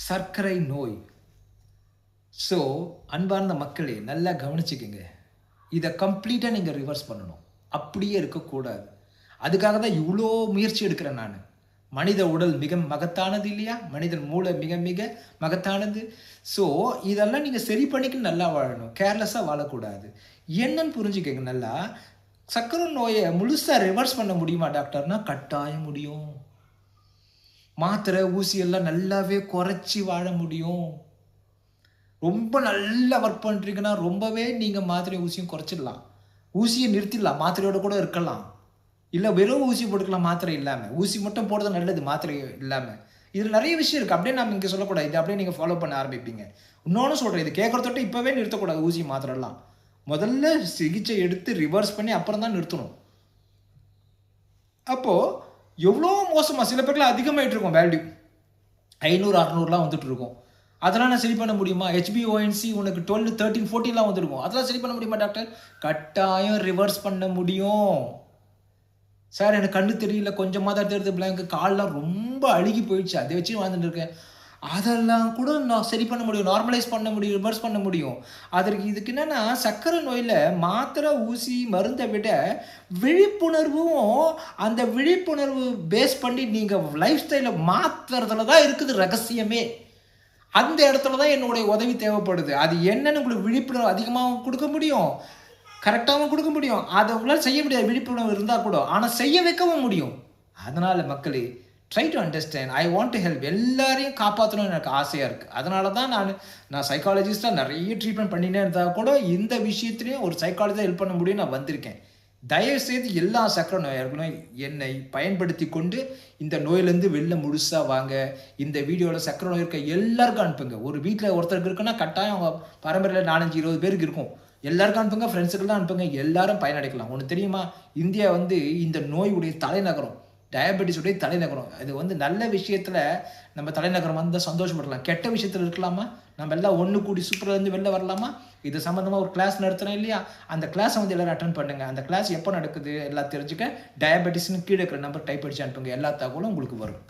சர்க்கரை நோய். ஸோ, அன்பார்ந்த மக்களே நல்லா கவனிச்சுக்கங்க. இத கம்ப்ளீட்டா நீங்க ரிவர்ஸ் பண்ணணும். அப்படியே இருக்கக்கூடாது. அதுக்காக தான் இவ்ளோ முயற்சி எடுக்கிறேன் நானு. மனித உடல் மிக மகத்தானது இல்லையா? மனிதன் மூளை மிக மிக மகத்தானது. ஸோ, இதெல்லாம் நீங்க சரி பண்ணிக்கிட்டு நல்லா வாழணும். கேர்லெஸ்ஸா வாழக்கூடாது. என்னன்னு புரிஞ்சுக்கங்க நல்லா. சர்க்கரை நோய முழுசா ரிவர்ஸ் பண்ண முடியுமா டாக்டர்னா? கட்டாயம் முடியும். மாத்திரை, ஊசி எல்லாம் நல்லாவே குறைச்சு வாழ முடியும். ரொம்ப நல்லா ஒர்க் பண்றீங்கன்னா, ரொம்பவே நீங்க மாத்திரை, ஊசியும் குறைச்சிடலாம். ஊசிய நிறுத்திடலாம். மாத்திரையோட கூட இருக்கலாம். இல்ல வெறும் ஊசி போட்டுக்கலாம் மாத்திரை இல்லாம. ஊசி மட்டும் போடுறது நல்லது மாத்திரை இல்லாம. இதுல நெறைய விஷயம் இருக்கு. அப்படியே நாம இங்க சொல்லக்கூடாது. இத அப்படியே நீங்க ஃபாலோ பண்ண ஆரம்பிப்பீங்க. இன்னொன்னு சொல்றேன். இது கேட்கறதோட இப்பவே நிறுத்தக்கூடாது ஊசி, மாத்திரைலாம். முதல்ல சிகிச்சை எடுத்து ரிவர்ஸ் பண்ணி அப்புறம் தான் நிறுத்தணும். அப்போ எவ்வளோ மோசமா சில பேர்லாம் அதிகமாயிட்டு இருக்கும் வேல்யூ. 500, 600லாம் வந்துட்டு இருக்கும். அதெல்லாம் நான் சரி பண்ண முடியுமா? HbA1c உனக்கு 12, 13, 14லாம் வந்திருக்கும். அதெல்லாம் சரி பண்ண முடியுமா டாக்டர்? கட்டாயம் ரிவர்ஸ் பண்ண முடியும். சார் எனக்கு கண்ணு தெரியல, கொஞ்சமா தான் தெரியுது பிளாங்க், கால்லாம் ரொம்ப அழுகி போயிடுச்சு. அதை வச்சு வாழ்ந்துட்டு இருக்கேன். அதெல்லாம் கூட நான் சரி பண்ண முடியும். நார்மலைஸ் பண்ண முடியும். ரிவர்ஸ் பண்ண முடியும். இதுக்கு என்னன்னா, சர்க்கரை நோயில மாத்திரை, ஊசி, மருந்தை விட விழிப்புணர்வும், அந்த விழிப்புணர்வு பேஸ் பண்ணி நீங்க லைஃப் ஸ்டைல மாத்துறதுல தான் இருக்குது ரகசியமே. அந்த இடத்துல தான் என்னுடைய உதவி தேவைப்படுது. அது என்னன்னு உங்களுக்கு விழிப்புணர்வு அதிகமாகவும் கொடுக்க முடியும். கரெக்டாகவும் கொடுக்க முடியும். அதை உங்களால் செய்ய முடியாது விழிப்புணர்வு இருந்தால் கூட. ஆனால் செய்ய வைக்கவும் முடியும். அதனால மக்களே, try to understand. I want to help. எல்லாரையும் காப்பாற்றணும்னு எனக்கு ஆசையாக இருக்குது. அதனால தான் நான் சைக்காலஜிஸ்டாக நிறைய ட்ரீட்மெண்ட் பண்ணினே இருந்தால் கூட இந்த விஷயத்துலையும் ஒரு சைக்காலஜியாக ஹெல்ப் பண்ண முடியும் நான் வந்திருக்கேன். தயவுசெய்து எல்லா சர்க்கரை நோயாளர்களும் என்னை பயன்படுத்தி கொண்டு இந்த நோயிலேருந்து வெளில முழுசா வாங்க. இந்த வீடியோவில் சர்க்கரை நோய் இருக்க எல்லாருக்கும் அனுப்புங்க. ஒரு வீட்டில் ஒருத்தருக்கு இருக்குன்னா கட்டாயம் அவங்க பரம்பரையில் 4, 5, 20 பேருக்கு இருக்கும். எல்லாருக்கும் அனுப்புங்க, ஃப்ரெண்ட்ஸுக்கெல்லாம் அனுப்புங்க. எல்லாரும் பயனடைக்கலாம். ஒன்று தெரியுமா? இந்தியா இந்த நோயுடைய தலைநகரம். டயபெட்டிஸ் உடைய தலைநகரம். இது நல்ல விஷயத்தில் நம்ம தலைநகரம் வந்தால் சந்தோஷப்படலாம். கெட்ட விஷயத்தில் இருக்கலாமா? நம்ம எல்லாம் ஒன்று கூடி சூப்பர்லேருந்து வெளில வரலாமா? இது சம்மந்தமாக ஒரு கிளாஸ் நடத்துகிறோம் இல்லையா? அந்த கிளாஸை எல்லாரும் அட்டன் பண்ணுங்கள். அந்த கிளாஸ் எப்போ நடக்குது எல்லாம் தெரிஞ்சுக்க டயபெட்டிஸ்னு கீழே இருக்கிற நம்பர் டைப் அடிச்சு அனுப்புங்க. எல்லா தகவலும் உங்களுக்கு வரும்.